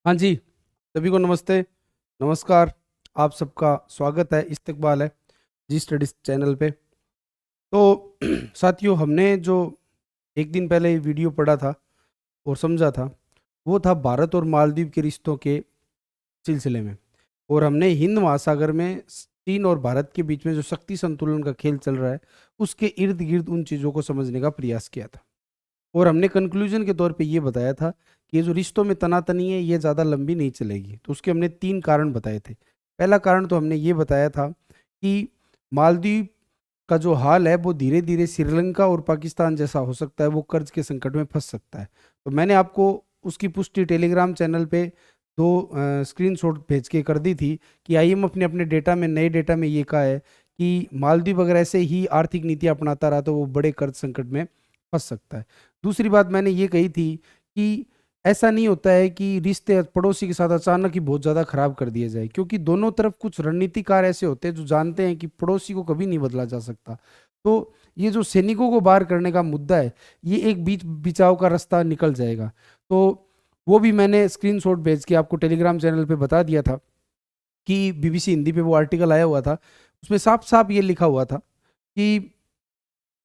हाँ जी, सभी को नमस्ते, नमस्कार। आप सबका स्वागत है, इस्तकबाल है जी स्टडीज़ चैनल पे। तो साथियों, हमने जो एक दिन पहले ये वीडियो पढ़ा था और समझा था, वो था भारत और मालदीव के रिश्तों के सिलसिले में। और हमने हिंद महासागर में चीन और भारत के बीच में जो शक्ति संतुलन का खेल चल रहा है, उसके इर्द-गिर्द उन चीज़ों को समझने का प्रयास किया था। और हमने कंक्लूजन के तौर पे ये बताया था कि ये जो रिश्तों में तनातनी है, ये ज़्यादा लंबी नहीं चलेगी। तो उसके हमने 3 कारण बताए थे। पहला कारण तो हमने ये बताया था कि मालदीव का जो हाल है वो धीरे-धीरे श्रीलंका और पाकिस्तान जैसा हो सकता है, वो कर्ज के संकट में फँस सकता है। तो मैंने आपको उसकी पुष्टि टेलीग्राम चैनल पे 2 स्क्रीनशॉट भेज के कर दी थी कि आईएमएफ ने अपने डेटा में, नए डेटा में ये कहा है कि मालदीव अगर ऐसे ही आर्थिक नीति अपनाता रहा तो वो बड़े कर्ज संकट में फँस सकता है। दूसरी बात मैंने ये कही थी कि ऐसा नहीं होता है कि रिश्ते पड़ोसी के साथ अचानक ही बहुत ज़्यादा खराब कर दिए जाए, क्योंकि दोनों तरफ कुछ रणनीतिकार ऐसे होते हैं जो जानते हैं कि पड़ोसी को कभी नहीं बदला जा सकता। तो ये जो सैनिकों को बाहर करने का मुद्दा है, ये एक बीच बिचाव का रास्ता निकल जाएगा। तो वो भी मैंने स्क्रीनशॉट भेज के आपको टेलीग्राम चैनल पे बता दिया था कि बीबीसी हिंदी पे वो आर्टिकल आया हुआ था। उसमें साफ-साफ ये लिखा हुआ था कि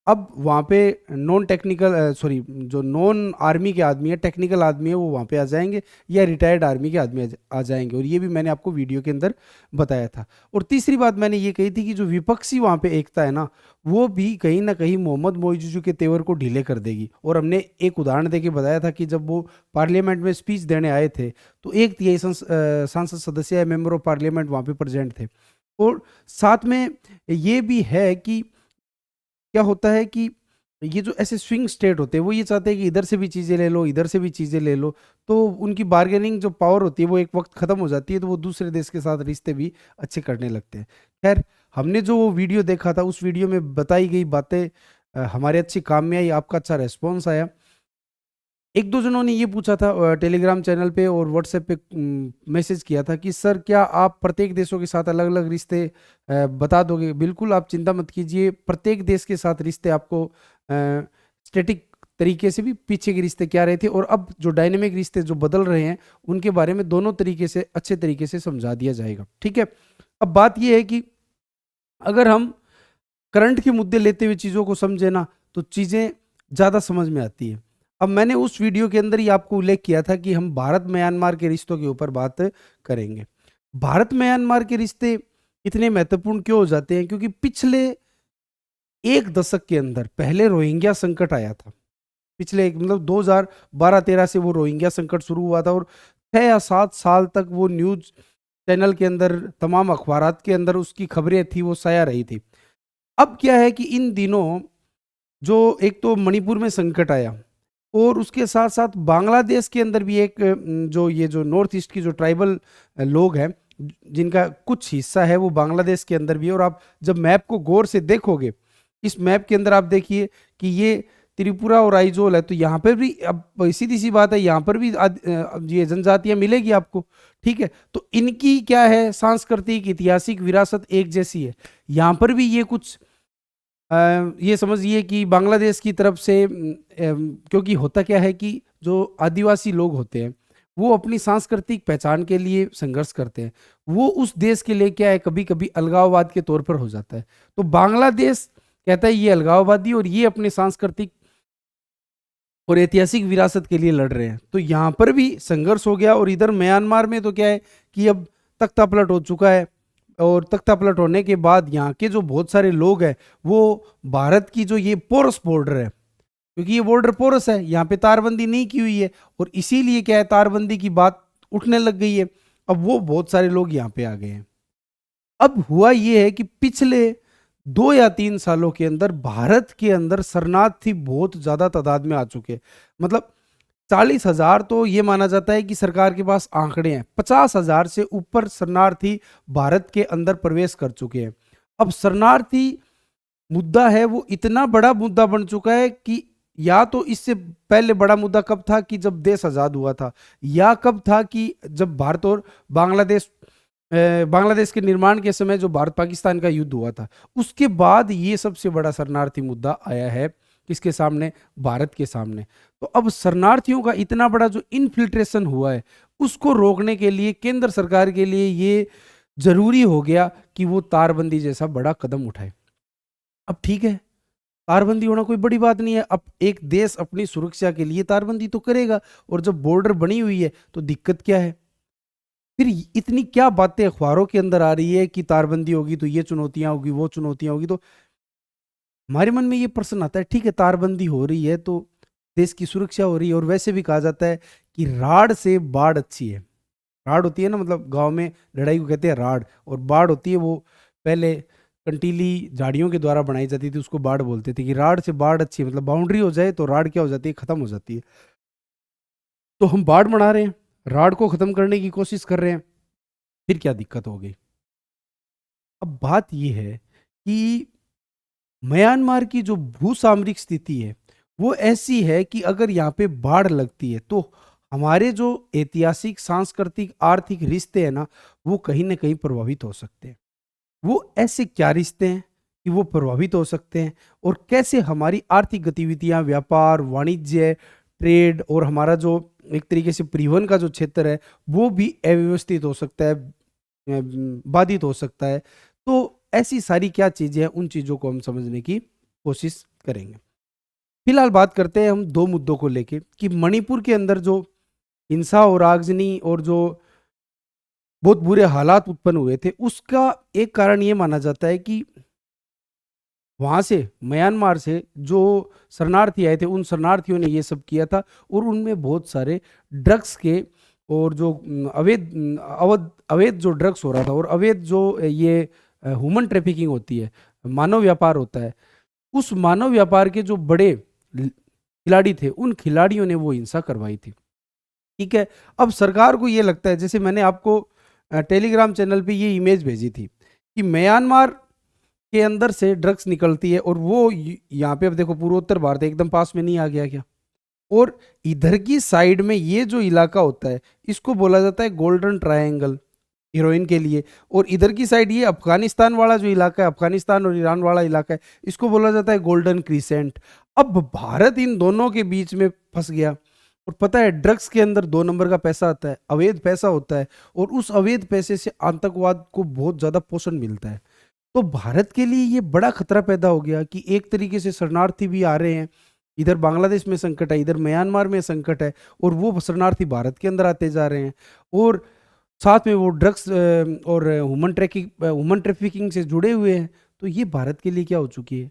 अब वहाँ पे नॉन टेक्निकल सॉरी, जो नॉन आर्मी के आदमी है, टेक्निकल आदमी है, वो वहाँ पे आ जाएँगे या रिटायर्ड आर्मी के आदमी आ जाएँगे, और ये भी मैंने आपको वीडियो के अंदर बताया था। और तीसरी बात मैंने ये कही थी कि जो विपक्षी वहाँ पे एकता है ना, वो भी कहीं न कहीं मोहम्मद मोइज़ू के तेवर को ढीले कर देगी। और हमने एक उदाहरण देके बताया था कि जब वो पार्लियामेंट में स्पीच देने आए थे, तो 1 तिहाई सांसद सदस्य या मेंबर ऑफ पार्लियामेंट वहाँ पे प्रेज़ेंट थे। और साथ में ये भी है कि क्या होता है कि ये जो ऐसे स्विंग स्टेट होते हैं, वो ये चाहते हैं कि इधर से भी चीज़ें ले लो, इधर से भी चीज़ें ले लो। तो उनकी बार्गेनिंग जो पावर होती है, वो एक वक़्त ख़त्म हो जाती है, तो वो दूसरे देश के साथ रिश्ते भी अच्छे करने लगते हैं। ख़ैर, हमने जो वो वीडियो देखा था, उस वीडियो में बताई गई बातें हमारे अच्छे काम में आई, आपका अच्छा रिस्पॉन्स आया। 1-2 जनों ने ये पूछा था टेलीग्राम चैनल पे और व्हाट्सएप पे मैसेज किया था कि सर, क्या आप प्रत्येक देशों के साथ अलग-अलग रिश्ते बता दोगे? बिल्कुल, आप चिंता मत कीजिए, प्रत्येक देश के साथ रिश्ते आपको स्टैटिक तरीके से भी पीछे के रिश्ते क्या रहे थे और अब जो डायनामिक रिश्ते जो बदल रहे हैं, उनके बारे में दोनों तरीके से अच्छे तरीके से समझा दिया जाएगा, ठीक है? अब बात ये है कि अगर हम करंट के मुद्दे लेते हुए चीज़ों को समझे ना, तो चीज़ें ज़्यादा समझ में आती हैं। अब मैंने उस वीडियो के अंदर ही आपको उल्लेख किया था कि हम भारत-म्यांमार के रिश्तों के ऊपर बात करेंगे। भारत-म्यांमार के रिश्ते इतने महत्वपूर्ण क्यों हो जाते हैं? क्योंकि पिछले 1 दशक के अंदर पहले रोहिंग्या संकट आया था। पिछले एक मतलब 2012-13 से वो रोहिंग्या संकट शुरू हुआ था और 6 या 7 साल तक वो न्यूज़ चैनल के अंदर, तमाम अखबारात के अंदर उसकी खबरें थी, वो साया रही थी। अब क्या है कि इन दिनों जो एक तो मणिपुर में संकट आया और उसके साथ-साथ बांग्लादेश के अंदर भी एक जो ये जो नॉर्थ ईस्ट की जो ट्राइबल लोग हैं, जिनका कुछ हिस्सा है वो बांग्लादेश के अंदर भी है। और आप जब मैप को गौर से देखोगे, इस मैप के अंदर आप देखिए कि ये त्रिपुरा और आइजोल है, तो यहाँ पर भी अब सीधी-सी बात है, यहाँ पर भी ये जनजातियाँ मिलेगी आपको, ठीक है? तो इनकी क्या है, सांस्कृतिक, ऐतिहासिक विरासत एक जैसी है। यहाँ पर भी ये कुछ ये समझिए कि बांग्लादेश की तरफ से क्योंकि होता क्या है कि जो आदिवासी लोग होते हैं, वो अपनी सांस्कृतिक पहचान के लिए संघर्ष करते हैं। वो उस देश के लिए क्या है, कभी-कभी अलगाववाद के तौर पर हो जाता है। तो बांग्लादेश कहता है ये अलगाववादी और ये अपने सांस्कृतिक और ऐतिहासिक विरासत के लिए लड़ रहे हैं। तो यहाँ पर भी संघर्ष हो गया और इधर म्यांमार में तो क्या है कि अब तख्तापलट हो चुका है। और तख्तापलट होने के बाद यहाँ के जो बहुत सारे लोग हैं, वो भारत की जो ये पोरस बॉर्डर है, क्योंकि ये बॉर्डर पोरस है, यहाँ पे तारबंदी नहीं की हुई है और इसीलिए क्या है, तारबंदी की बात उठने लग गई है। अब वो बहुत सारे लोग यहाँ पे आ गए हैं। अब हुआ ये है कि पिछले 2 या 3 सालों के अंदर भारत के अंदर शरणार्थी बहुत ज़्यादा तादाद में आ चुके हैं। मतलब 40,000 तो ये माना जाता है कि सरकार के पास आंकड़े हैं। 50,000 से ऊपर शरणार्थी भारत के अंदर प्रवेश कर चुके हैं। अब शरणार्थी मुद्दा है, वो इतना बड़ा मुद्दा बन चुका है कि या तो इससे पहले बड़ा मुद्दा कब था कि जब देश आज़ाद हुआ था, या कब था कि जब भारत और बांग्लादेश बांग्लादेश के निर्माण के समय जो भारत पाकिस्तान का युद्ध हुआ था, उसके बाद ये सबसे बड़ा शरणार्थी मुद्दा आया है किसके सामने, भारत के सामने। तो अब शरणार्थियों का इतना बड़ा जो इन्फिल्ट्रेशन हुआ है, उसको रोकने के लिए केंद्र सरकार के लिए ये जरूरी हो गया कि वो तारबंदी जैसा बड़ा कदम उठाए। अब ठीक है, तारबंदी होना कोई बड़ी बात नहीं है। अब एक देश अपनी सुरक्षा के लिए तारबंदी तो करेगा, और जब बॉर्डर बनी हुई है तो दिक्कत क्या है? फिर इतनी क्या बातें अखबारों के अंदर आ रही है कि तारबंदी होगी तो ये चुनौतियां होगी, वो चुनौतियां होगी। तो हमारे मन में ये प्रश्न आता है, ठीक है तारबंदी हो रही है तो देश की सुरक्षा हो रही है, और वैसे भी कहा जाता है कि राड़ से बाढ़ अच्छी है। राड़ होती है ना, मतलब गांव में लड़ाई को कहते हैं राड़, और बाढ़ होती है वो पहले कंटीली झाड़ियों के द्वारा बनाई जाती थी, उसको बाढ़ बोलते थे। कि राड़ से बाढ़ अच्छी है, मतलब बाउंड्री हो जाए तो राड़ क्या हो जाती है, खत्म हो जाती है। तो हम बाढ़ बना रहे हैं, राड़ को खत्म करने की कोशिश कर रहे हैं, फिर क्या दिक्कत हो गई? अब बात यह है कि म्यांमार की जो भूसामरिक स्थिति है वो ऐसी है कि अगर यहाँ पे बाढ़ लगती है तो हमारे जो ऐतिहासिक, सांस्कृतिक, आर्थिक रिश्ते हैं ना, वो कहीं ना कहीं प्रभावित हो सकते हैं। वो ऐसे क्या रिश्ते हैं कि वो प्रभावित हो सकते हैं, और कैसे हमारी आर्थिक गतिविधियां, व्यापार, वाणिज्य, ट्रेड, और हमारा जो एक तरीके से परिवहन का जो क्षेत्र है वो भी अव्यवस्थित हो सकता है, बाधित हो सकता है। तो ऐसी सारी क्या चीजें हैं, उन चीजों को हम समझने की कोशिश करेंगे। फिलहाल बात करते हैं हम दो मुद्दों को लेके, कि मणिपुर के अंदर जो हिंसा और आगजनी और जो बहुत बुरे हालात उत्पन्न हुए थे, उसका एक कारण ये माना जाता है कि वहां से, म्यांमार से जो शरणार्थी आए थे, उन शरणार्थियों ने ये सब किया था, और उनमें बहुत सारे ड्रग्स के, और जो अवैध जो ड्रग्स हो रहा था, और अवैध जो ये ह्यूमन ट्रैफिकिंग होती है, मानव व्यापार होता है, उस मानव व्यापार के जो बड़े खिलाड़ी थे, उन खिलाड़ियों ने वो हिंसा करवाई थी। ठीक है, अब सरकार को ये लगता है, जैसे मैंने आपको टेलीग्राम चैनल पे ये इमेज भेजी थी कि म्यांमार के अंदर से ड्रग्स निकलती है, और वो यहाँ पे, अब देखो पूर्वोत्तर भारत एकदम पास में नहीं आ गया क्या? और इधर की साइड में ये जो इलाका होता है, इसको बोला जाता है गोल्डन ट्रायंगल हीरोइन के लिए, और इधर की साइड ये अफगानिस्तान वाला जो इलाका है, अफगानिस्तान और ईरान वाला इलाका है, इसको बोला जाता है गोल्डन क्रीसेंट। अब भारत इन दोनों के बीच में फंस गया, और पता है ड्रग्स के अंदर दो नंबर का पैसा आता है, अवैध पैसा होता है, और उस अवैध पैसे से आतंकवाद को बहुत ज्यादा पोषण मिलता है। तो भारत के लिए ये बड़ा खतरा पैदा हो गया कि एक तरीके से शरणार्थी भी आ रहे हैं, इधर बांग्लादेश में संकट है, इधर म्यांमार में संकट है, और वो शरणार्थी भारत के अंदर आते जा रहे हैं, और साथ में वो ड्रग्स और ह्यूमन ट्रैफिकिंग से जुड़े हुए हैं। तो ये भारत के लिए क्या हो चुकी है,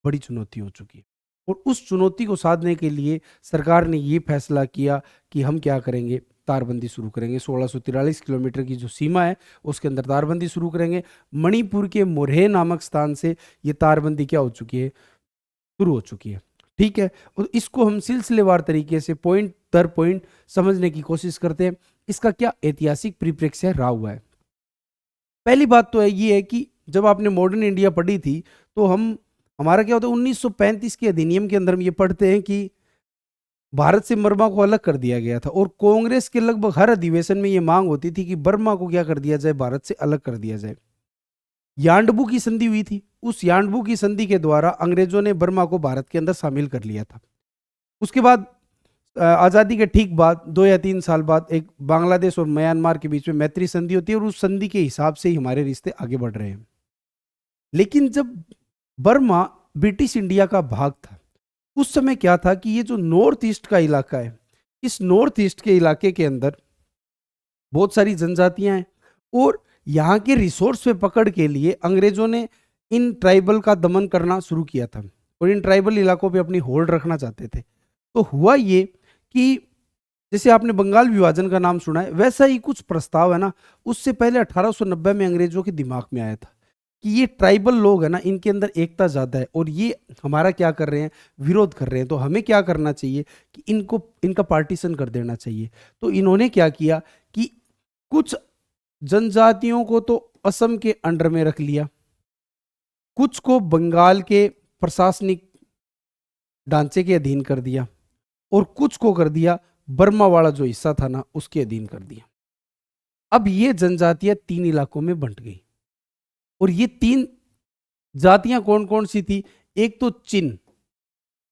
बड़ी चुनौती हो चुकी है। और उस चुनौती को साधने के लिए सरकार ने ये फैसला किया कि हम क्या करेंगे, तारबंदी शुरू करेंगे। 1643 किलोमीटर की जो सीमा है उसके अंदर तारबंदी शुरू करेंगे। मणिपुर के मोरहे नामक स्थान से ये तारबंदी क्या हो चुकी है, शुरू हो चुकी है। ठीक है, और इसको हम सिलसिलेवार तरीके से पॉइंट दर पॉइंट समझने की कोशिश करते हैं, इसका क्या ऐतिहासिक परिप्रेक्ष्य रहा हुआ है। पहली बात तो है ये है कि जब आपने मॉडर्न इंडिया पढ़ी थी, तो हमारा क्या होता है, 1935 के अधिनियम के अंदर हम ये पढ़ते हैं कि भारत से बर्मा को अलग कर दिया गया था, और कांग्रेस के लगभग हर अधिवेशन में ये मांग होती थी कि बर्मा को क्या कर दिया जाए, भारत से अलग कर दिया जाए। यांडबू की संधि हुई थी, उस यांडबू की संधि के द्वारा अंग्रेजों ने बर्मा को भारत के अंदर शामिल कर लिया था। उसके बाद आज़ादी के ठीक बाद 2 या 3 साल बाद एक बांग्लादेश और म्यांमार के बीच में मैत्री संधि होती है, और उस संधि के हिसाब से ही हमारे रिश्ते आगे बढ़ रहे हैं। लेकिन जब बर्मा ब्रिटिश इंडिया का भाग था, उस समय क्या था कि ये जो नॉर्थ ईस्ट का इलाका है, इस नॉर्थ ईस्ट के इलाके के अंदर बहुत सारी जनजातियां हैं, और यहाँ के रिसोर्स पे पकड़ के लिए अंग्रेजों ने इन ट्राइबल का दमन करना शुरू किया था, और इन ट्राइबल इलाकों पे अपनी होल्ड रखना चाहते थे। तो हुआ ये कि जैसे आपने बंगाल विभाजन का नाम सुना है, वैसा ही कुछ प्रस्ताव है ना, उससे पहले 1890 में अंग्रेजों के दिमाग में आया था कि ये ट्राइबल लोग है ना, इनके अंदर एकता ज़्यादा है, और ये हमारा क्या कर रहे हैं, विरोध कर रहे हैं। तो हमें क्या करना चाहिए कि इनका पार्टीशन कर देना चाहिए। तो इन्होंने क्या किया कि कुछ जनजातियों को तो असम के अंडर में रख लिया, कुछ को बंगाल के प्रशासनिक ढांचे के अधीन कर दिया, और कुछ को कर दिया बर्मा वाला जो हिस्सा था ना, उसके अधीन कर दिया। अब ये जनजातियां 3 इलाकों में बंट गई, और ये 3 जातियां कौन कौन सी थी? एक तो चिन,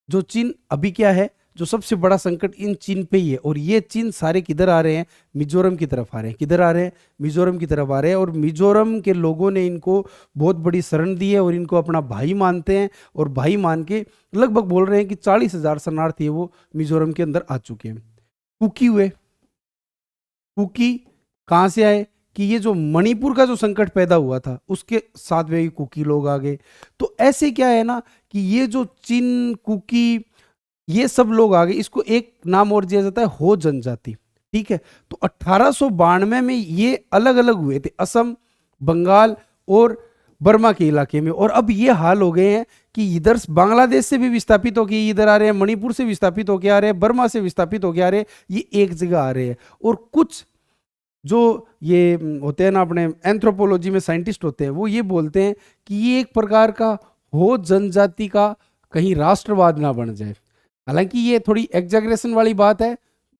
जो चिन अभी क्या है, जो सबसे बड़ा संकट इन चीन पे ही है। और ये चीन सारे किधर आ रहे हैं? मिजोरम की तरफ आ रहे हैं। किधर आ रहे हैं? मिजोरम की तरफ आ रहे हैं। और मिजोरम के लोगों ने इनको बहुत बड़ी शरण दी है और इनको अपना भाई मानते हैं। और भाई मान के लगभग बोल रहे हैं कि 40,000 शरणार्थी है वो मिजोरम के अंदर आ चुके हैं। कुकी हुए, कुकी कहाँ से आए? कि ये जो मणिपुर का जो संकट पैदा हुआ था उसके साथ में ही कुकी लोग आ गए। तो ऐसे क्या है ना कि ये जो चिन, कुकी, ये सब लोग आ गए। इसको एक नाम और दिया जाता है हो जनजाति। ठीक है। तो 1892 में ये अलग अलग हुए थे, असम, बंगाल और बर्मा के इलाके में। और अब ये हाल हो गए हैं कि इधर बांग्लादेश से भी विस्थापित होकर इधर आ रहे हैं, मणिपुर से विस्थापित होकर आ रहे हैं, बर्मा से विस्थापित होकर आ रहे हैं, ये एक जगह आ रहे हैं। और कुछ जो ये होते हैं ना, अपने एंथ्रोपोलॉजी में साइंटिस्ट होते हैं, वो ये बोलते हैं कि ये एक प्रकार का हो जनजाति का कहीं राष्ट्रवाद ना बन जाए। हालांकि ये थोड़ी एग्जैगरेशन वाली बात है,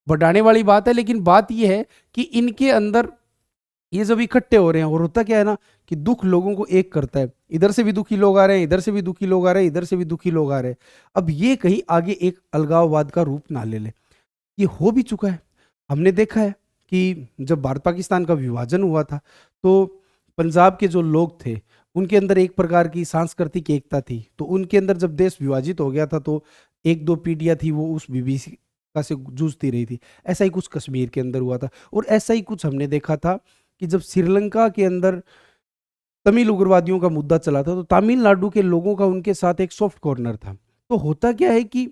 बढ़ाने वाली बात है, लेकिन बात ये है कि इनके अंदर ये जब इकट्ठे हो रहे हैं, और होता क्या है ना कि दुख लोगों को एक करता है। इधर से भी दुखी लोग आ रहे हैं, इधर से भी दुखी लोग आ रहे हैं, इधर से भी दुखी लोग आ रहे हैं। अब ये कहीं आगे एक अलगाववाद का रूप ना ले ले। ये हो भी चुका है। हमने देखा है कि जब भारत पाकिस्तान का विभाजन हुआ था तो पंजाब के जो लोग थे उनके अंदर एक प्रकार की सांस्कृतिक एकता थी। तो उनके अंदर जब देश विभाजित हो गया था तो एक दो पीढ़ियां थी वो उस विभीषिका से जूझती रही थी। ऐसा ही कुछ कश्मीर के अंदर हुआ था। और ऐसा ही कुछ हमने देखा था कि जब श्रीलंका के अंदर तमिल उग्रवादियों का मुद्दा चला था तो तमिलनाडु के लोगों का उनके साथ एक सॉफ्ट कॉर्नर था। तो होता क्या है कि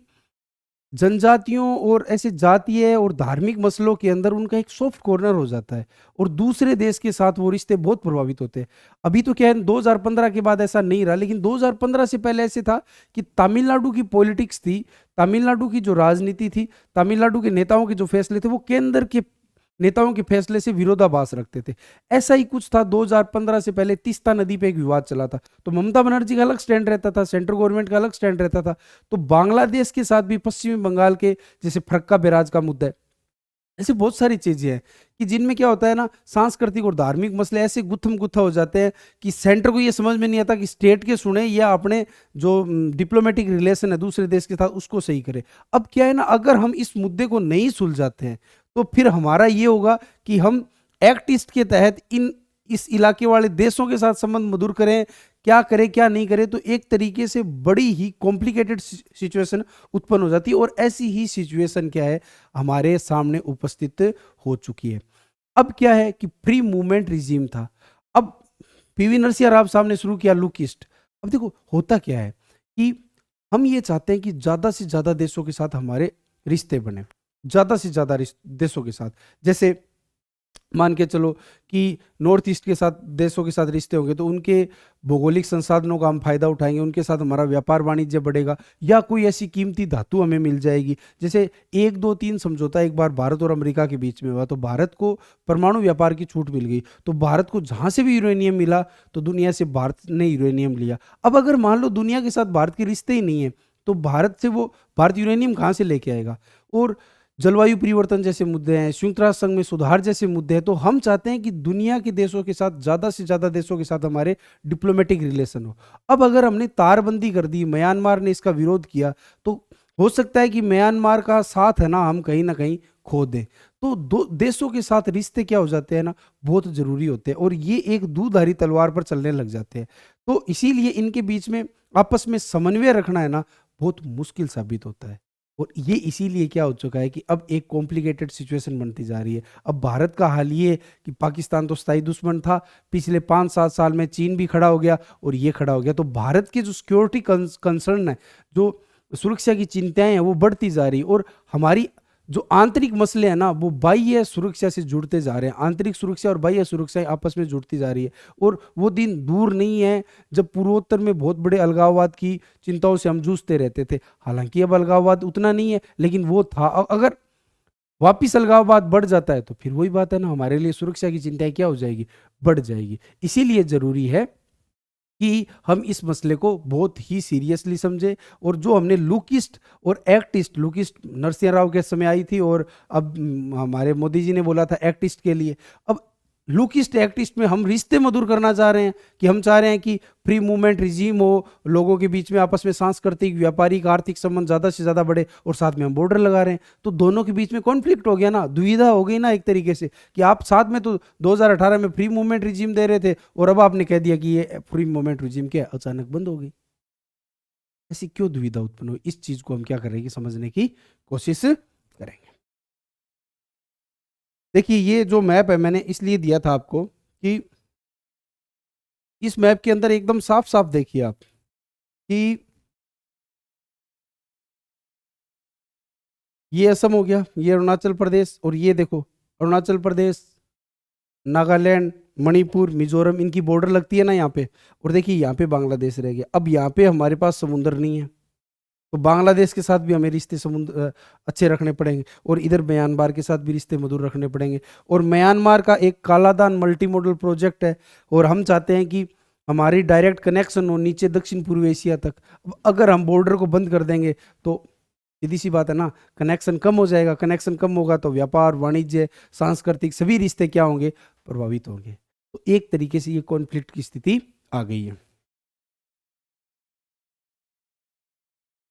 जनजातियों और ऐसे जातीय और धार्मिक मसलों के अंदर उनका एक सॉफ्ट कॉर्नर हो जाता है और दूसरे देश के साथ वो रिश्ते बहुत प्रभावित होते हैं। अभी तो क्या है, 2015 के बाद ऐसा नहीं रहा, लेकिन 2015 से पहले ऐसे था कि तमिलनाडु की पॉलिटिक्स थी, तमिलनाडु की जो राजनीति थी, तमिलनाडु के नेताओं के जो फैसले थे वो केंद्र के नेताओं के फैसले से विरोधाभास रखते थे। ऐसा ही कुछ था 2015 से पहले। तीस्ता नदी पे एक विवाद चला था तो ममता बनर्जी का अलग स्टैंड रहता था, सेंट्रल गवर्नमेंट का अलग स्टैंड रहता था। तो बांग्लादेश के साथ भी पश्चिमी बंगाल के जैसे फरक्का बैराज का मुद्दा है, ऐसी बहुत सारी चीजें हैं कि जिनमें क्या होता है ना, सांस्कृतिक और धार्मिक मसले ऐसे गुत्थम गुत्था हो जाते हैं कि सेंटर को ये समझ में नहीं आता कि स्टेट के सुने या अपने जो डिप्लोमेटिक रिलेशन है दूसरे देश के साथ उसको सही करे। अब क्या है ना, अगर हम इस मुद्दे को नहीं सुलझाते हैं तो फिर हमारा ये होगा कि हम एक्ट ईस्ट के तहत इस इलाके वाले देशों के साथ संबंध मधुर करें, क्या करें क्या नहीं करें। तो एक तरीके से बड़ी ही कॉम्प्लिकेटेड सिचुएशन उत्पन्न हो जाती है। और ऐसी ही सिचुएशन क्या है, हमारे सामने उपस्थित हो चुकी है। अब क्या है कि फ्री मूवमेंट रिजीम था, अब पीवी नरसिम्हा राव साहब ने शुरू किया लुक ईस्ट। अब देखो होता क्या है कि हम ये चाहते हैं कि ज्यादा से ज्यादा देशों के साथ हमारे रिश्ते बने, ज्यादा से ज्यादा देशों के साथ। जैसे मान के चलो कि नॉर्थ ईस्ट के साथ देशों के साथ रिश्ते होंगे तो उनके भौगोलिक संसाधनों का हम फायदा उठाएंगे, उनके साथ हमारा व्यापार वाणिज्य बढ़ेगा, या कोई ऐसी कीमती धातु हमें मिल जाएगी। जैसे 1, 2, 3 समझौता एक बार भारत और अमेरिका के बीच में हुआ तो भारत को परमाणु व्यापार की छूट मिल गई। तो भारत को जहां से भी यूरेनियम मिला तो दुनिया से भारत ने यूरेनियम लिया। अब अगर मान लो दुनिया के साथ भारत के रिश्ते ही नहीं है तो भारत यूरेनियम कहाँ से लेके आएगा। और जलवायु परिवर्तन जैसे मुद्दे हैं, संयुक्त राष्ट्र संघ में सुधार जैसे मुद्दे हैं। तो हम चाहते हैं कि दुनिया के देशों के साथ ज्यादा से ज्यादा देशों के साथ हमारे डिप्लोमेटिक रिलेशन हो। अब अगर हमने तारबंदी कर दी, म्यांमार ने इसका विरोध किया, तो हो सकता है कि म्यांमार का साथ है ना हम कहीं ना कहीं खो दें। तो दो देशों के साथ रिश्ते क्या हो जाते हैं ना, बहुत जरूरी होते हैं और ये एक दूधारी तलवार पर चलने लग जाते हैं। तो इसीलिए इनके बीच में आपस में समन्वय रखना है ना बहुत मुश्किल साबित होता है। और ये इसीलिए क्या हो चुका है कि अब एक कॉम्प्लिकेटेड सिचुएशन बनती जा रही है। अब भारत का हाल ये है कि पाकिस्तान तो स्थायी दुश्मन था, पिछले 5-7 साल में चीन भी खड़ा हो गया और ये खड़ा हो गया। तो भारत की जो सिक्योरिटी कंसर्न है, जो सुरक्षा की चिंताएं हैं वो बढ़ती जा रही है। और हमारी जो आंतरिक मसले हैं ना वो बाह्य सुरक्षा से जुड़ते जा रहे हैं। आंतरिक सुरक्षा और बाह्य सुरक्षा आपस में जुड़ती जा रही है। और वो दिन दूर नहीं है जब पूर्वोत्तर में बहुत बड़े अलगाववाद की चिंताओं से हम जूझते रहते थे। हालांकि अब अलगाववाद उतना नहीं है लेकिन वो था। अगर वापिस अलगाववाद बढ़ जाता है तो फिर वही बात है ना, हमारे लिए सुरक्षा की चिंताएं क्या हो जाएगी, बढ़ जाएगी। इसीलिए जरूरी है कि हम इस मसले को बहुत ही सीरियसली समझे। और जो हमने लुक ईस्ट और act east, look east Narasimha Rao के समय आई थी और अब हमारे मोदी जी ने बोला था एक्ट ईस्ट के लिए। अब लूकिस्ट एक्टिस्ट में हम रिश्ते मधुर करना चाह रहे हैं, कि हम चाह रहे हैं कि फ्री मूवमेंट रिजीम हो, लोगों के बीच में आपस में सांस्कृतिक, व्यापारिक, आर्थिक संबंध ज़्यादा से ज़्यादा बढ़े, और साथ में हम बॉर्डर लगा रहे हैं। तो दोनों के बीच में कॉन्फ्लिक्ट हो गया ना, दुविधा हो गई ना एक तरीके से, कि आप साथ में तो 2018 में फ्री मूवमेंट रिजीम दे रहे थे, और अब आपने कह दिया कि ये फ्री मूवमेंट रिजीम क्या अचानक बंद हो गई। ऐसी क्यों दुविधा उत्पन्न हुई, इस चीज को हम क्या करेंगे, समझने की कोशिश करेंगे। देखिए ये जो मैप है मैंने इसलिए दिया था आपको कि इस मैप के अंदर एकदम साफ साफ देखिए आप कि ये असम हो गया, ये अरुणाचल प्रदेश, और ये देखो अरुणाचल प्रदेश, नागालैंड, मणिपुर, मिजोरम, इनकी बॉर्डर लगती है ना यहाँ पे। और देखिए यहाँ पे बांग्लादेश रह गया। अब यहाँ पे हमारे पास समुद्र नहीं है, तो बांग्लादेश के साथ भी हमें रिश्ते समुद्र अच्छे रखने पड़ेंगे, और इधर म्यांमार के साथ भी रिश्ते मधुर रखने पड़ेंगे। और म्यांमार का एक कालादान मल्टी मॉडल प्रोजेक्ट है, और हम चाहते हैं कि हमारी डायरेक्ट कनेक्शन हो नीचे दक्षिण पूर्व एशिया तक। अब अगर हम बॉर्डर को बंद कर देंगे तो सीधी सी बात है ना, कनेक्शन कम हो जाएगा। कनेक्शन कम होगा तो व्यापार, वाणिज्य, सांस्कृतिक सभी रिश्ते क्या होंगे, प्रभावित होंगे। तो एक तरीके से ये कॉन्फ्लिक्ट की स्थिति आ गई है।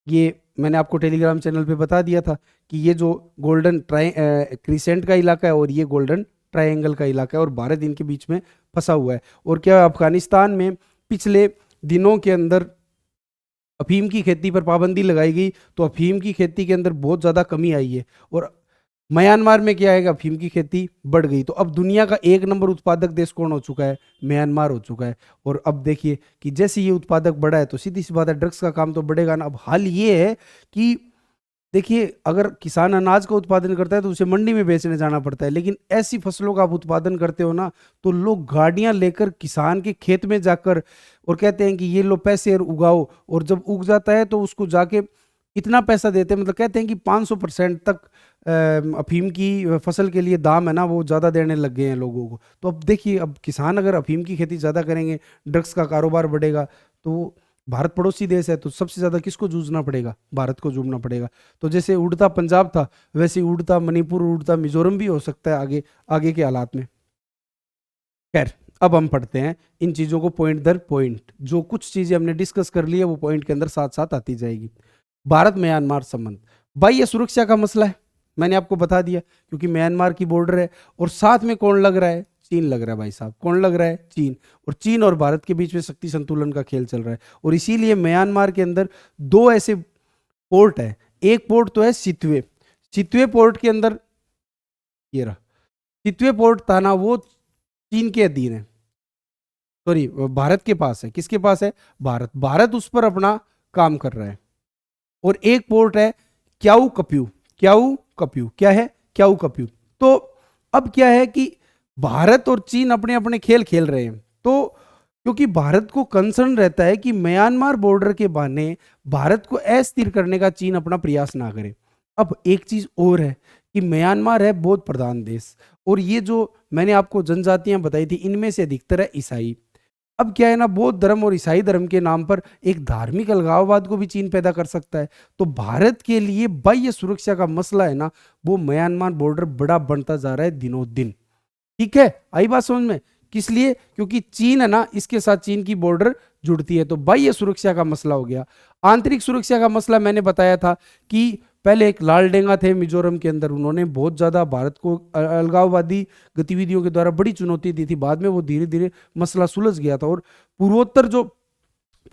ये मैंने आपको टेलीग्राम चैनल पे बता दिया था कि ये जो गोल्डन क्रिसेंट का इलाका है और ये गोल्डन ट्रायंगल का इलाका है, और भारत इनके बीच में फंसा हुआ है। और क्या अफगानिस्तान में पिछले दिनों के अंदर अफीम की खेती पर पाबंदी लगाई गई, तो अफीम की खेती के अंदर बहुत ज़्यादा कमी आई है। और म्यांमार में क्या है, अफीम की खेती बढ़ गई। तो अब दुनिया का एक नंबर उत्पादक देश कौन हो चुका है, म्यांमार हो चुका है। और अब देखिए कि जैसे ये उत्पादक बढ़ा है तो सीधी सी बात है ड्रग्स का काम तो बढ़ेगा ना। अब हाल ये है कि देखिए अगर किसान अनाज का उत्पादन करता है तो उसे मंडी में बेचने जाना पड़ता है, लेकिन ऐसी फसलों का आप उत्पादन करते हो ना, तो लोग गाड़ियां लेकर किसान के खेत में जाकर और कहते हैं कि ये लो पैसे और उगाओ, और जब उग जाता है तो उसको जाके इतना पैसा देते हैं, मतलब कहते हैं कि 500% तक अफीम की फसल के लिए दाम है ना वो ज़्यादा देने लग गए हैं लोगों को। तो अब देखिए अब किसान अगर अफीम की खेती ज़्यादा करेंगे, ड्रग्स का कारोबार बढ़ेगा, तो भारत पड़ोसी देश है तो सबसे ज़्यादा किसको जूझना पड़ेगा, भारत को जूझना पड़ेगा। तो जैसे उड़ता पंजाब था वैसे उड़ता मणिपुर, उड़ता मिजोरम भी हो सकता है आगे आगे के हालात में। खैर अब हम पढ़ते हैं इन चीज़ों को पॉइंट दर पॉइंट, जो कुछ चीज़ें हमने डिस्कस कर ली है वो पॉइंट के अंदर साथ साथ आती जाएगी। भारत म्यांमार संबंध, भाई ये सुरक्षा का मसला है, मैंने आपको बता दिया, क्योंकि म्यांमार की बॉर्डर है और साथ में कौन लग रहा है, चीन लग रहा है भाई साहब। कौन लग रहा है, चीन। और चीन और भारत के बीच में शक्ति संतुलन का खेल चल रहा है, और इसीलिए म्यांमार के अंदर दो ऐसे पोर्ट है। एक पोर्ट तो है सितवे, सितवे पोर्ट के अंदर ये रहा, सितवे पोर्ट था ना वो चीन के अधीन है, सॉरी भारत के पास है। किसके पास है, भारत। भारत उस पर अपना काम कर रहा है। और एक पोर्ट है क्याऊ कप्यू, क्याऊ कप्यू क्या है, क्याऊ कप्यू। तो अब क्या है कि भारत और चीन अपने अपने खेल खेल रहे हैं। तो क्योंकि भारत को कंसर्न रहता है कि म्यांमार बॉर्डर के बहाने भारत को अस्थिर करने का चीन अपना प्रयास ना करे। अब एक चीज और है कि म्यांमार है बौद्ध प्रधान देश, और ये जो मैंने आपको जनजातियां बताई थी इनमें से अधिकतर है ईसाई। अब क्या है ना, बौद्ध धर्म और ईसाई धर्म के नाम पर एक धार्मिक अलगाववाद को भी चीन पैदा कर सकता है। तो भारत के लिए बाह्य सुरक्षा का मसला है ना, वो म्यांमार बॉर्डर बड़ा बनता जा रहा है दिनों दिन। ठीक है, आई बात समझ में। किस लिए, क्योंकि चीन है ना, इसके साथ चीन की बॉर्डर जुड़ती है। तो बाह्य सुरक्षा का मसला हो गया। आंतरिक सुरक्षा का मसला मैंने बताया था कि पहले एक लालडेंगा थे मिजोरम के अंदर, उन्होंने बहुत ज्यादा भारत को अलगाववादी गतिविधियों के द्वारा बड़ी चुनौती दी थी। बाद में वो धीरे धीरे मसला सुलझ गया था। और पूर्वोत्तर जो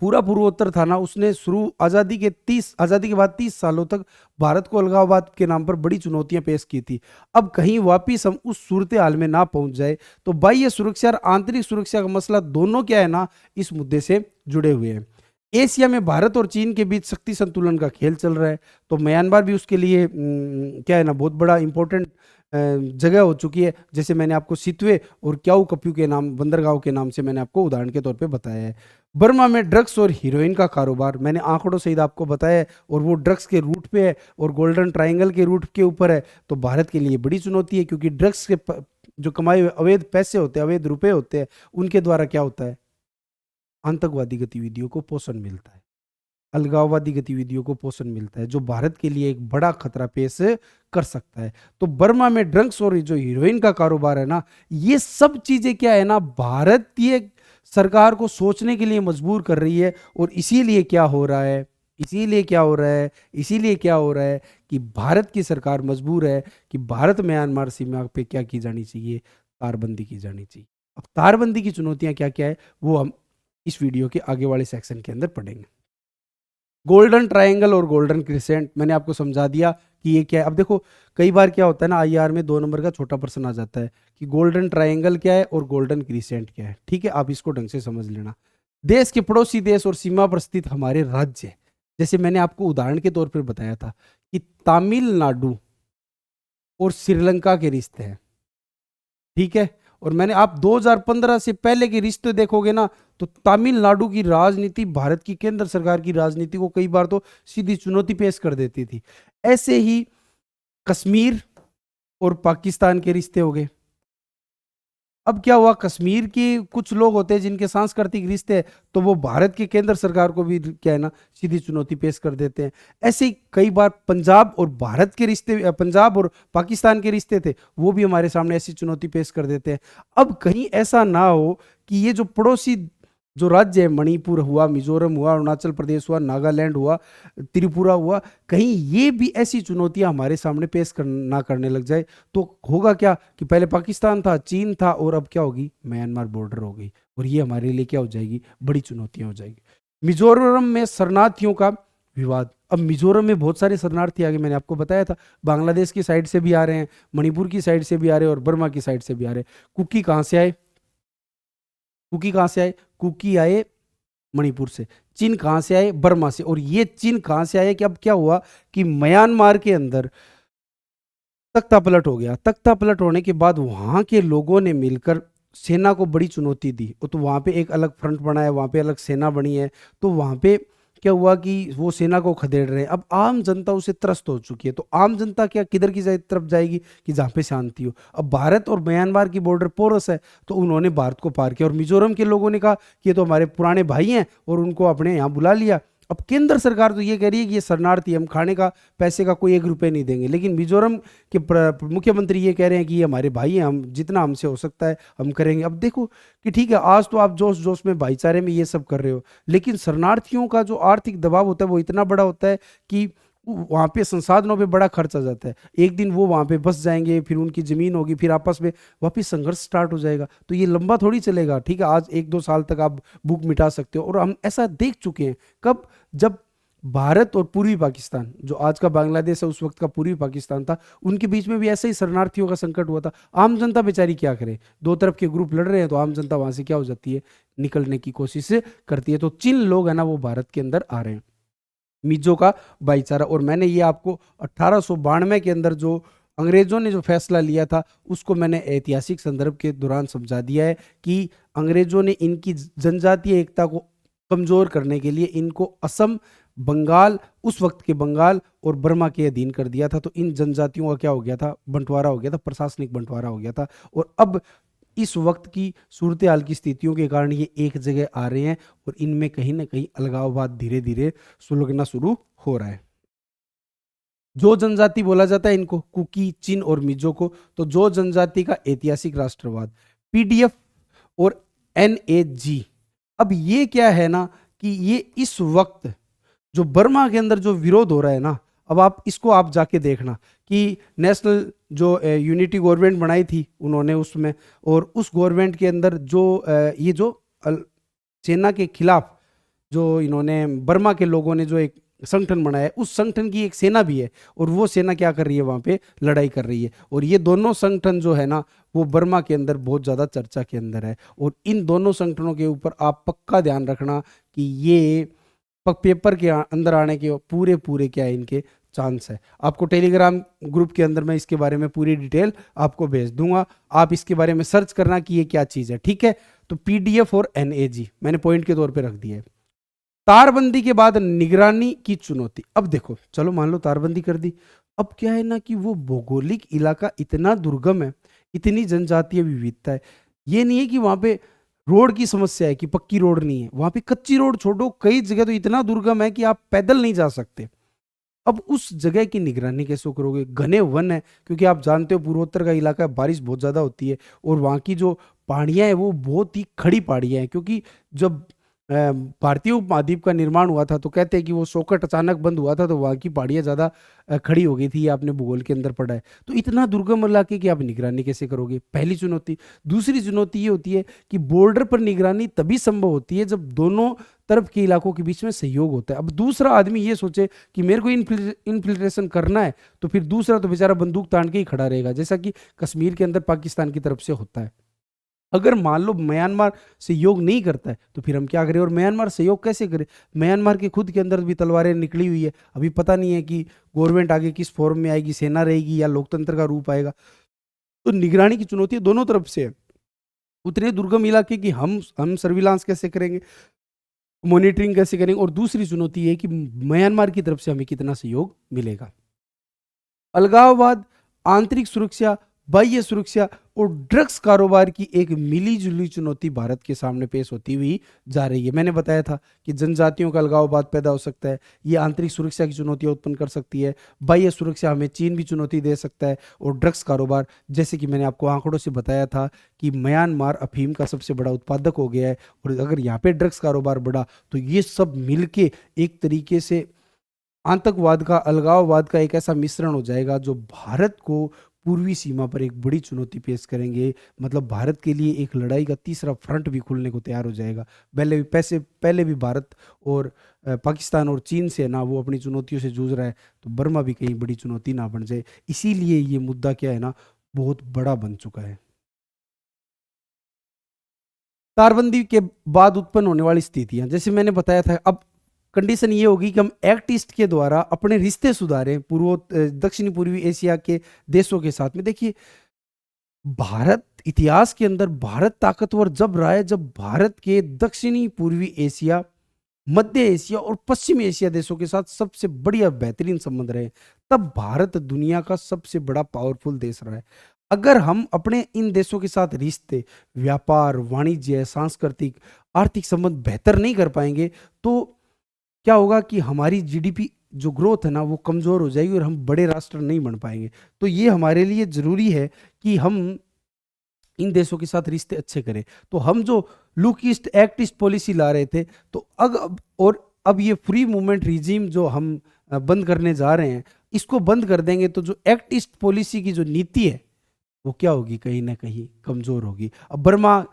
पूरा पूर्वोत्तर था ना, उसने शुरू आज़ादी के बाद 30 सालों तक भारत को अलगाववाद के नाम पर बड़ी चुनौतियां पेश की थी। अब कहीं वापिस हम उस सूरत हाल में ना पहुंच जाए, तो बाह्य सुरक्षा और आंतरिक सुरक्षा का मसला दोनों क्या है ना, इस मुद्दे से जुड़े हुए हैं। एशिया में भारत और चीन के बीच शक्ति संतुलन का खेल चल रहा है, तो म्यांमार भी उसके लिए क्या है ना, बहुत बड़ा इंपॉर्टेंट जगह हो चुकी है। जैसे मैंने आपको सितवे और क्याऊ कप्यू के नाम, बंदरगांव के नाम से मैंने आपको उदाहरण के तौर पे बताया है। बर्मा में ड्रग्स और हीरोइन का कारोबार मैंने आंकड़ों सहित आपको बताया है, और वो ड्रग्स के रूट पे है और गोल्डन ट्रायंगल के रूट के ऊपर है। तो भारत के लिए बड़ी चुनौती है, क्योंकि ड्रग्स के जो कमाए हुए अवैध पैसे होते हैं, अवैध रुपए होते हैं, उनके द्वारा क्या होता है, आतंकवादी गतिविधियों को पोषण मिलता है। अलगाववादी गतिविधियों को पोषण मिलता है, जो भारत के लिए एक बड़ा खतरा पेश कर सकता है। तो बर्मा में ड्रग्स और जो हीरोइन का कारोबार है ना, ये सब चीजें क्या है ना, भारतीय सरकार को सोचने के लिए मजबूर कर रही है। और इसीलिए क्या हो रहा है, इसीलिए क्या हो रहा है कि भारत की सरकार मजबूर है कि भारत म्यांमार सीमा पे क्या की जानी चाहिए, तारबंदी की जानी चाहिए। अब तारबंदी की चुनौतियां क्या क्या है वो हम इस वीडियो के आगे वाले सेक्शन के अंदर पढ़ेंगे। गोल्डन ट्रायंगल और गोल्डन क्रिसेंट मैंने आपको समझा दिया कि ये क्या है। अब देखो कई बार क्या होता है ना, आईआर में 2 नंबर का छोटा प्रश्न आ जाता है कि गोल्डन ट्रायंगल क्या है और गोल्डन क्रिसेंट क्या है। ठीक है, आप इसको ढंग से समझ लेना। देश के पड़ोसी देश और सीमा पर स्थित हमारे राज्य, जैसे मैंने आपको उदाहरण के तौर पर बताया था कि तमिलनाडु और श्रीलंका के रिश्ते हैं। ठीक है, और मैंने आप 2015 से पहले के रिश्ते देखोगे ना, तो तमिलनाडु की राजनीति भारत की केंद्र सरकार की राजनीति को कई बार तो सीधी चुनौती पेश कर देती थी। ऐसे ही कश्मीर और पाकिस्तान के रिश्ते हो गए। अब क्या हुआ, कश्मीर के कुछ लोग होते हैं जिनके सांस्कृतिक रिश्ते हैं, तो वो भारत की केंद्र सरकार को भी क्या है ना, सीधी चुनौती पेश कर देते हैं। ऐसे ही कई बार पंजाब और भारत के रिश्ते, पंजाब और पाकिस्तान के रिश्ते थे, वो भी हमारे सामने ऐसी चुनौती पेश कर देते हैं। अब कहीं ऐसा ना हो कि ये जो पड़ोसी जो राज्य है, मणिपुर हुआ, मिजोरम हुआ, अरुणाचल प्रदेश हुआ, नागालैंड हुआ, त्रिपुरा हुआ, कहीं ये भी ऐसी चुनौतियां हमारे सामने पेश ना करने लग जाए, तो होगा क्या कि पहले पाकिस्तान था, चीन था, और अब क्या होगी, म्यांमार बॉर्डर हो गई। और ये हमारे लिए क्या हो जाएगी, बड़ी चुनौतियां हो जाएगी। मिजोरम में शरणार्थियों का विवाद। अब मिजोरम में बहुत सारे शरणार्थी आ गए, मैंने आपको बताया था, बांग्लादेश की साइड से भी आ रहे हैं, मणिपुर की साइड से भी आ रहे हैं, और बर्मा की साइड से भी आ रहे हैं। कुकी कहाँ से आए, कुकी कहाँ से आए, कुकी आए मणिपुर से। चीन कहाँ से आए, बर्मा से। और ये चीन कहाँ से आए कि अब क्या हुआ कि म्यांमार के अंदर तख्ता पलट हो गया। तख्ता पलट होने के बाद वहां के लोगों ने मिलकर सेना को बड़ी चुनौती दी, तो वहां पे एक अलग फ्रंट बना है, वहां पे अलग सेना बनी है। तो वहां पे क्या हुआ कि वो सेना को खदेड़ रहे हैं। अब आम जनता उसे त्रस्त हो चुकी है, तो आम जनता क्या किधर की तरफ जाएगी कि जहाँ पे शांति हो। अब भारत और म्यांमार की बॉर्डर पोरस है, तो उन्होंने भारत को पार किया, और मिजोरम के लोगों ने कहा कि ये तो हमारे पुराने भाई हैं, और उनको अपने यहाँ बुला लिया। अब केंद्र सरकार तो ये कह रही है कि ये शरणार्थी, हम खाने का पैसे का कोई 1 रुपये नहीं देंगे, लेकिन मिजोरम के मुख्यमंत्री ये कह रहे हैं कि ये हमारे भाई हैं, हम जितना हमसे हो सकता है हम करेंगे। अब देखो कि ठीक है, आज तो आप जोश जोश में भाईचारे में ये सब कर रहे हो, लेकिन शरणार्थियों का जो आर्थिक दबाव होता है वो इतना बड़ा होता है कि वहाँ पे संसाधनों पे बड़ा खर्च आ जाता है। एक दिन वो वहाँ पे बस जाएंगे, फिर उनकी ज़मीन होगी, फिर आपस में वापस संघर्ष स्टार्ट हो जाएगा। तो ये लंबा थोड़ी चलेगा। ठीक है, आज 1-2 साल तक आप भूख मिटा सकते हो, और हम ऐसा देख चुके हैं। कब, जब भारत और पूर्वी पाकिस्तान, जो आज का बांग्लादेश है, उस वक्त का पूर्वी पाकिस्तान था, उनके बीच में भी ऐसे ही शरणार्थियों का संकट हुआ था। आम जनता बेचारी क्या करे, दो तरफ के ग्रुप लड़ रहे हैं, तो आम जनता वहां से क्या हो जाती है, निकलने की कोशिश करती है। तो जिन लोग है ना वो भारत के अंदर आ रहे हैं, मिजो का भाईचारा। और मैंने ये आपको 1892 के अंदर जो अंग्रेजों ने जो फैसला लिया था, उसको मैंने ऐतिहासिक संदर्भ के दौरान समझा दिया है कि अंग्रेजों ने इनकी जनजातीय एकता को कमजोर करने के लिए इनको असम, बंगाल, उस वक्त के बंगाल और बर्मा के अधीन कर दिया था। तो इन जनजातियों का क्या हो गया था, बंटवारा हो गया था, प्रशासनिक बंटवारा हो गया था। और अब इस वक्त की सूरत हाल की स्थितियों के कारण ये एक जगह आ रहे हैं, और इनमें कहीं ना कहीं अलगाववाद धीरे धीरे सुलगना शुरू हो रहा है। जो जनजाति बोला जाता है इनको, कुकी, चिन और मिजो को, तो जो जनजाति का ऐतिहासिक राष्ट्रवाद, पीडीएफ और एनएजी। अब ये क्या है ना कि ये इस वक्त जो बर्मा के अंदर जो विरोध हो रहा है ना, अब आप इसको आप जाके देखना कि नेशनल जो यूनिटी गवर्नमेंट बनाई थी उन्होंने उसमें, और उस गवर्नमेंट के अंदर जो ये जो सेना के खिलाफ जो इन्होंने बर्मा के लोगों ने जो एक संगठन बनाया है, उस संगठन की एक सेना भी है, और वो सेना क्या कर रही है, वहाँ पे लड़ाई कर रही है। और ये दोनों संगठन जो है ना, वो बर्मा के अंदर बहुत ज़्यादा चर्चा के अंदर है। और इन दोनों संगठनों के ऊपर आप पक्का ध्यान रखना कि ये पेपर के अंदर आने के पूरे पूरे क्या है, इनके चांस है। आपको टेलीग्राम ग्रुप के अंदर मैं इसके बारे में पूरी डिटेल आपको भेज दूंगा, आप इसके बारे में सर्च करना कि ये क्या चीज़ है। ठीक है, तो पीडीएफ और एनएजी मैंने पॉइंट के तौर पे रख दिया है। तारबंदी के बाद निगरानी की चुनौती। अब देखो, चलो मान लो तारबंदी कर दी, अब क्या है ना कि वो भौगोलिक इलाका इतना दुर्गम है, इतनी जनजातीय विविधता है, ये नहीं है कि वहाँ पे रोड की समस्या है कि पक्की रोड नहीं है, वहां पे कच्ची रोड छोड़ो, कई जगह तो इतना दुर्गम है कि आप पैदल नहीं जा सकते। अब उस जगह की निगरानी कैसे करोगे? घने वन है, क्योंकि आप जानते हो पूर्वोत्तर का इलाका है, बारिश बहुत ज़्यादा होती है, और वहाँ की जो पहाड़ियाँ हैं वो बहुत ही खड़ी पहाड़ियाँ हैं, क्योंकि जब भारतीय उपमहाद्वीप का निर्माण हुआ था तो कहते हैं कि वो सोकट अचानक बंद हुआ था, तो वहाँ की पहाड़ियाँ ज़्यादा खड़ी हो गई थी। ये आपने भूगोल के अंदर पढ़ा है। तो इतना दुर्गम इलाके की आप निगरानी कैसे करोगे? पहली चुनौती। दूसरी चुनौती ये होती है कि बॉर्डर पर निगरानी तभी संभव होती है जब दोनों तरफ के इलाकों के बीच में सहयोग होता है। अब दूसरा आदमी ये सोचे कि मेरे को इन्फिल्ट्रेशन करना है, तो फिर दूसरा तो बेचारा बंदूक तान के ही खड़ा रहेगा, जैसा कि कश्मीर के अंदर पाकिस्तान की तरफ से होता है। अगर मान लो म्यांमार सहयोग नहीं करता है, तो फिर हम क्या करें? और म्यांमार सहयोग कैसे करे? म्यांमार के खुद के अंदर भी तलवारें निकली हुई है, अभी पता नहीं है कि गवर्नमेंट आगे किस फॉर्म में आएगी, सेना रहेगी या लोकतंत्र का रूप आएगा। तो निगरानी की चुनौती दोनों तरफ से है। उतने दुर्गम इलाके की हम सर्विलांस कैसे करेंगे, मॉनिटरिंग कैसे करेंगे, और दूसरी चुनौती है कि म्यांमार की तरफ से हमें कितना सहयोग मिलेगा। अलगाववाद, आंतरिक सुरक्षा, बाह्य सुरक्षा और ड्रग्स कारोबार की एक मिली-जुली चुनौती भारत के सामने पेश होती हुई जा रही है। मैंने बताया था कि जनजातियों का अलगाववाद पैदा हो सकता है, ये आंतरिक सुरक्षा की चुनौतियाँ उत्पन्न कर सकती है, बाह्य सुरक्षा हमें चीन भी चुनौती दे सकता है, और ड्रग्स कारोबार, जैसे कि मैंने आपको आंकड़ों से बताया था कि म्यांमार अफ़ीम का सबसे बड़ा उत्पादक हो गया है, और अगर यहाँ पे ड्रग्स कारोबार बढ़ा, तो ये सब मिलके एक तरीके से आतंकवाद का, अलगाववाद का एक ऐसा मिश्रण हो जाएगा जो भारत को पूर्वी सीमा पर एक बड़ी चुनौती पेश करेंगे। मतलब भारत के लिए एक लड़ाई का तीसरा फ्रंट भी खुलने को तैयार हो जाएगा। पहले भी भारत और पाकिस्तान और चीन से ना वो अपनी चुनौतियों से जूझ रहा है, तो बर्मा भी कहीं बड़ी चुनौती ना बन जाए। इसीलिए ये मुद्दा क्या है ना, बहुत बड़ा बन चुका है। तारबंदी के बाद उत्पन्न होने वाली स्थितियां, जैसे मैंने बताया था, अब कंडीशन ये होगी कि हम एक्ट ईस्ट के द्वारा अपने रिश्ते सुधारें दक्षिणी पूर्वी एशिया के देशों के साथ में। देखिए, भारत इतिहास के अंदर भारत ताकतवर जब रहा है जब भारत के दक्षिणी पूर्वी एशिया, मध्य एशिया और पश्चिमी एशिया देशों के साथ सबसे बढ़िया बेहतरीन संबंध रहे, तब भारत दुनिया का सबसे बड़ा पावरफुल देश रहा है। अगर हम अपने इन देशों के साथ रिश्ते, व्यापार, वाणिज्य, सांस्कृतिक, आर्थिक संबंध बेहतर नहीं कर पाएंगे, तो क्या होगा कि हमारी जीडीपी जो ग्रोथ है ना वो कमज़ोर हो जाएगी और हम बड़े राष्ट्र नहीं बन पाएंगे। तो ये हमारे लिए ज़रूरी है कि हम इन देशों के साथ रिश्ते अच्छे करें। तो हम जो look east act east policy ला रहे थे, तो अब ये फ्री मूवमेंट रिजीम जो हम बंद करने जा रहे हैं, इसको बंद कर देंगे तो जो एक्ट ईस्ट पॉलिसी की जो नीति है वो क्या होगी? कहीं ना कहीं कमज़ोर होगी। अब बर्मा,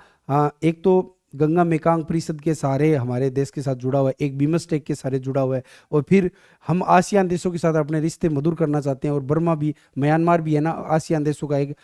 एक तो गंगा मेकांग परिषद के सारे हमारे देश के साथ जुड़ा हुआ है, एक बिमस्टेक के सारे जुड़ा हुआ है, और फिर हम आसियान देशों के साथ अपने रिश्ते मधुर करना चाहते हैं, और बर्मा भी, म्यांमार भी है ना आसियान देशों का एक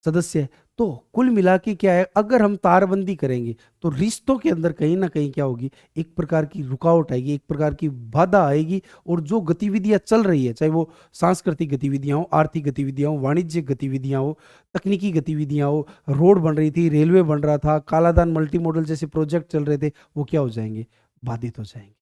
सदस्य है। तो कुल मिला के क्या है, अगर हम तारबंदी करेंगे तो रिश्तों के अंदर कहीं ना कहीं क्या होगी, एक प्रकार की रुकावट आएगी, एक प्रकार की बाधा आएगी, और जो गतिविधियां चल रही है, चाहे वो सांस्कृतिक गतिविधियां हो, आर्थिक गतिविधियां हो, वाणिज्यिक गतिविधियां हो, तकनीकी गतिविधियां हो, रोड बन रही थी, रेलवे बन रहा था, कालाधान मल्टी मॉडल जैसे प्रोजेक्ट चल रहे थे, वो क्या हो जाएंगे? बाधित हो जाएंगे।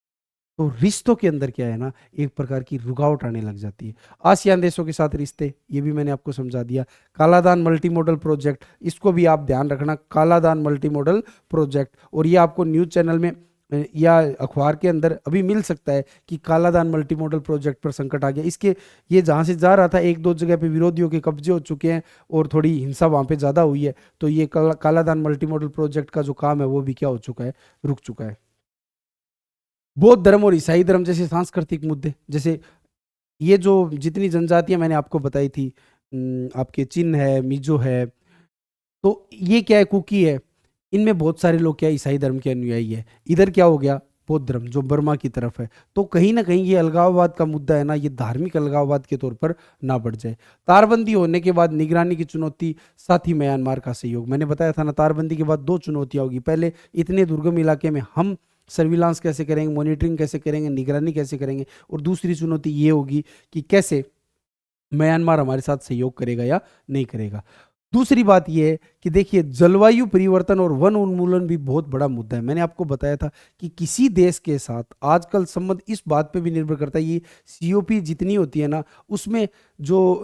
तो रिश्तों के अंदर क्या है ना, एक प्रकार की रुकावट आने लग जाती है। आसियान देशों के साथ रिश्ते, ये भी मैंने आपको समझा दिया। कालादान मल्टी मॉडल प्रोजेक्ट, इसको भी आप ध्यान रखना, कालादान मल्टी मॉडल प्रोजेक्ट, और ये आपको न्यूज़ चैनल में या अखबार के अंदर अभी मिल सकता है कि कालादान मल्टी मॉडल प्रोजेक्ट पर संकट आ गया। इसके ये जहाँ से जा रहा था, एक दो जगह पे विरोधियों के कब्जे हो चुके हैं और थोड़ी हिंसा वहाँ पे ज़्यादा हुई है, तो ये कालादान मल्टी मॉडल प्रोजेक्ट का जो काम है वो भी क्या हो चुका है? रुक चुका है। बौद्ध धर्म और ईसाई धर्म जैसे सांस्कृतिक मुद्दे, जैसे ये जो जितनी जनजातियां मैंने आपको बताई थी, आपके चिन है, मिजो है, तो ये क्या है? कुकी है। इनमें बहुत सारे लोग क्या है? ईसाई धर्म के अनुयायी है। इधर क्या हो गया? बौद्ध धर्म जो बर्मा की तरफ है। तो कहीं ना कहीं ये अलगाववाद का मुद्दा है ना, ये धार्मिक अलगाववाद के तौर पर ना बढ़ जाए। तारबंदी होने के बाद निगरानी की चुनौती, साथ ही म्यांमार का सहयोग, मैंने बताया था ना, तारबंदी के बाद दो चुनौतियां होगी। पहले, इतने दुर्गम इलाके में हम सर्विलांस कैसे करेंगे, मॉनिटरिंग कैसे करेंगे, निगरानी कैसे करेंगे, और दूसरी चुनौती ये होगी कि कैसे म्यांमार हमारे साथ सहयोग करेगा या नहीं करेगा। दूसरी बात यह है कि देखिए जलवायु परिवर्तन और वन उन्मूलन भी बहुत बड़ा मुद्दा है। मैंने आपको बताया था कि किसी देश के साथ आजकल संबंध इस बात पे भी निर्भर करता है, ये सीओपी जितनी होती है ना, उसमें जो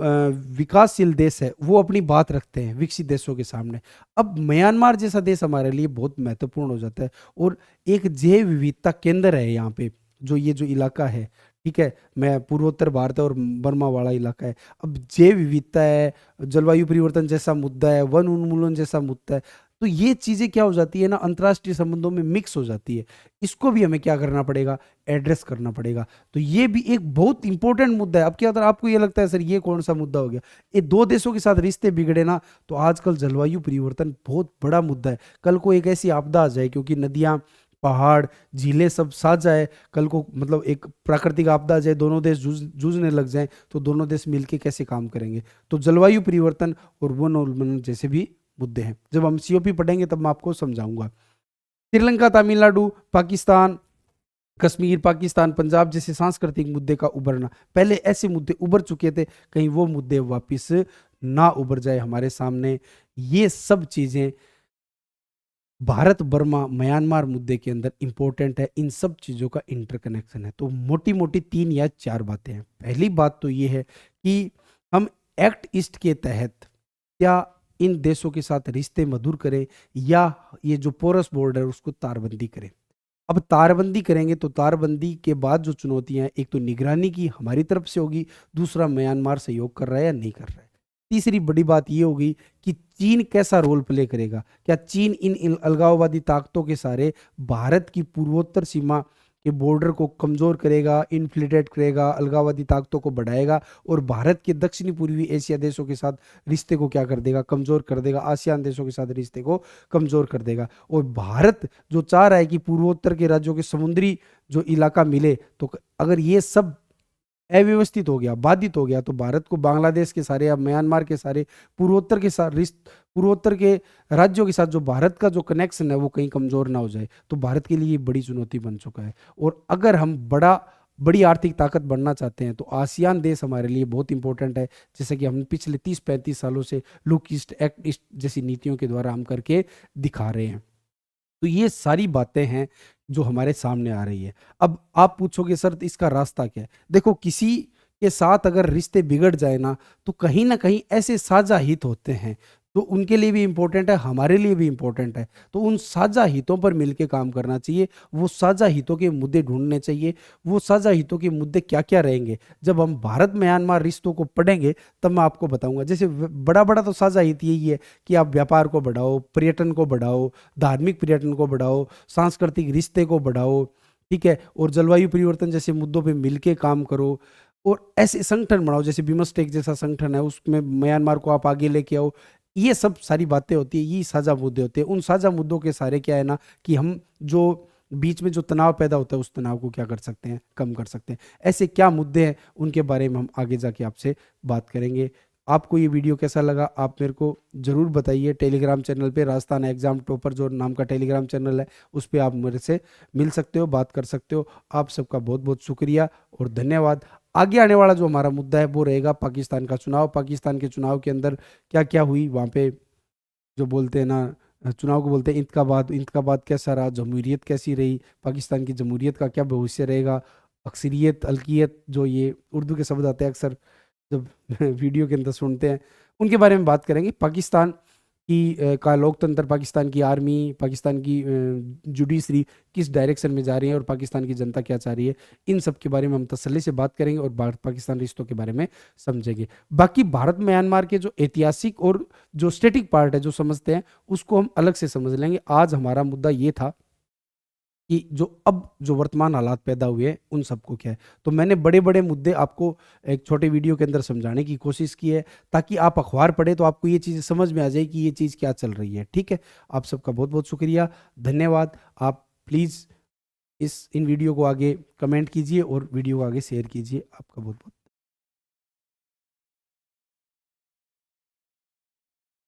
विकासशील देश है वो अपनी बात रखते हैं विकसित देशों के सामने। अब म्यांमार जैसा देश हमारे लिए बहुत महत्वपूर्ण हो जाता है और एक जैव विविधता केंद्र है यहाँ पे, जो ये जो इलाका है, ठीक है, मैं पूर्वोत्तर भारत है और बर्मा वाला इलाका है। अब जैव विविधता है, जलवायु परिवर्तन जैसा मुद्दा है, वन उन्मूलन जैसा मुद्दा है, तो ये चीजें क्या हो जाती है ना, अंतर्राष्ट्रीय संबंधों में मिक्स हो जाती है। इसको भी हमें क्या करना पड़ेगा, एड्रेस करना पड़ेगा। तो ये भी एक बहुत इंपॉर्टेंट मुद्दा है। अब क्या, अगर आपको ये लगता है सर ये कौन सा मुद्दा हो गया, ये दो देशों के साथ रिश्ते बिगड़े ना, तो आजकल जलवायु परिवर्तन बहुत बड़ा मुद्दा है। कल को एक ऐसी आपदा आ जाए, क्योंकि नदियां, पहाड़, झीलें सब साथ जाए, कल को मतलब एक प्राकृतिक आपदा आ जाए, दोनों देश जूझने लग जाएं, तो दोनों देश मिलके कैसे काम करेंगे। तो जलवायु परिवर्तन और वन उन्मूलन जैसे भी मुद्दे हैं, जब हम सीओपी पढ़ेंगे तब मैं आपको समझाऊंगा। श्रीलंका, तमिलनाडु, पाकिस्तान, कश्मीर, पाकिस्तान, पंजाब जैसे सांस्कृतिक मुद्दे का उभरना, पहले ऐसे मुद्दे उभर चुके थे, कहीं वो मुद्दे वापस ना उभर जाए हमारे सामने। ये सब चीजें भारत बर्मा म्यांमार मुद्दे के अंदर इंपॉर्टेंट है। इन सब चीज़ों का इंटरकनेक्शन है। तो मोटी मोटी 3 या 4 बातें हैं। पहली बात तो ये है कि हम एक्ट ईस्ट के तहत क्या इन देशों के साथ रिश्ते मधुर करें, या ये जो पोरस बॉर्डर है उसको तारबंदी करें। अब तारबंदी करेंगे तो तारबंदी के बाद जो चुनौतियां हैं, एक तो निगरानी की हमारी तरफ से होगी, दूसरा म्यांमार सहयोग कर रहा है या नहीं कर रहा है, तीसरी बड़ी बात ये होगी कि चीन कैसा रोल प्ले करेगा। क्या चीन इन अलगाववादी ताकतों के सारे भारत की पूर्वोत्तर सीमा के बॉर्डर को कमजोर करेगा, इन्फ्लिट्रेट करेगा, अलगाववादी ताकतों को बढ़ाएगा, और भारत के दक्षिणी पूर्वी एशिया देशों के साथ रिश्ते को क्या कर देगा, कमजोर कर देगा, आसियान देशों के साथ रिश्ते को कमजोर कर देगा। और भारत जो चाह रहा है कि पूर्वोत्तर के राज्यों के समुद्री जो इलाका मिले, तो अगर ये सब अव्यवस्थित हो गया, बाधित हो गया, तो भारत को बांग्लादेश के सारे या म्यांमार के सारे पूर्वोत्तर के साथ पूर्वोत्तर के राज्यों के साथ जो भारत का जो कनेक्शन है वो कहीं कमजोर ना हो जाए। तो भारत के लिए ये बड़ी चुनौती बन चुका है। और अगर हम बड़ी आर्थिक ताकत बनना चाहते हैं तो आसियान देश हमारे लिए बहुत इंपॉर्टेंट है, जैसे कि हम पिछले 30-35 सालों से लुक ईस्ट, एक्ट ईस्ट जैसी नीतियों के द्वारा हम करके दिखा रहे हैं। तो ये सारी बातें हैं जो हमारे सामने आ रही है। अब आप पूछोगे सर इसका रास्ता क्या है। देखो, किसी के साथ अगर रिश्ते बिगड़ जाए ना, तो कहीं ना कहीं ऐसे साझा हित होते हैं तो उनके लिए भी इम्पोर्टेंट है, हमारे लिए भी इम्पोर्टेंट है। तो उन साझा हितों पर मिलकर काम करना चाहिए, वो साझा हितों के मुद्दे ढूंढने चाहिए। वो साझा हितों के मुद्दे क्या क्या रहेंगे, जब हम भारत म्यांमार रिश्तों को पढ़ेंगे तब मैं आपको बताऊंगा। जैसे बड़ा बड़ा तो साझा हित यही है कि आप व्यापार को बढ़ाओ, पर्यटन को बढ़ाओ, धार्मिक पर्यटन को बढ़ाओ, सांस्कृतिक रिश्ते को बढ़ाओ, ठीक है, और जलवायु परिवर्तन जैसे मुद्दों पे मिलके काम करो, और ऐसे संगठन बनाओ जैसे बिमस्टेक जैसा संगठन है, उसमें म्यांमार को आप आगे लेके आओ। ये सब सारी बातें होती है, ये साझा मुद्दे होते हैं। उन साझा मुद्दों के सारे क्या है ना, कि हम जो बीच में जो तनाव पैदा होता है उस तनाव को क्या कर सकते हैं, कम कर सकते हैं। ऐसे क्या मुद्दे हैं उनके बारे में हम आगे जाके आपसे बात करेंगे। आपको ये वीडियो कैसा लगा आप मेरे को ज़रूर बताइए। टेलीग्राम चैनल पे राजस्थान एग्जाम टॉपर जो नाम का टेलीग्राम चैनल है, उस पर आप मेरे से मिल सकते हो, बात कर सकते हो। आप सबका बहुत बहुत शुक्रिया और धन्यवाद। आगे आने वाला जो हमारा मुद्दा है वो रहेगा पाकिस्तान का चुनाव। पाकिस्तान के चुनाव के अंदर क्या क्या हुई, वहाँ पे जो बोलते हैं ना, चुनाव को बोलते हैं इंतखाबात, इंतखाबात कैसा रहा, जमहूरियत कैसी रही, पाकिस्तान की जमहूरियत का क्या भविष्य रहेगा, अक्सरियत, अल्कियत, जो ये उर्दू के शब्द आते हैं अक्सर जब वीडियो के अंदर सुनते हैं, उनके बारे में बात करेंगे। पाकिस्तान की का लोकतंत्र, पाकिस्तान की आर्मी, पाकिस्तान की जुडिशरी किस डायरेक्शन में जा रही है और पाकिस्तान की जनता क्या चाह रही है, इन सब के बारे में हम तसल्ली से बात करेंगे और भारत पाकिस्तान रिश्तों के बारे में समझेंगे। बाकी भारत म्यांमार के जो ऐतिहासिक और जो स्टेटिक पार्ट है जो समझते हैं, उसको हम अलग से समझ लेंगे। आज हमारा मुद्दा ये था कि जो वर्तमान हालात पैदा हुए हैं उन सबको क्या है। तो मैंने बड़े बड़े मुद्दे आपको एक छोटे वीडियो के अंदर समझाने की कोशिश की है, ताकि आप अखबार पढ़े तो आपको ये चीज़ें समझ में आ जाए कि ये चीज़ क्या चल रही है। ठीक है, आप सबका बहुत बहुत शुक्रिया, धन्यवाद। आप प्लीज़ इन वीडियो को आगे कमेंट कीजिए और वीडियो को आगे शेयर कीजिए। आपका बहुत बहुत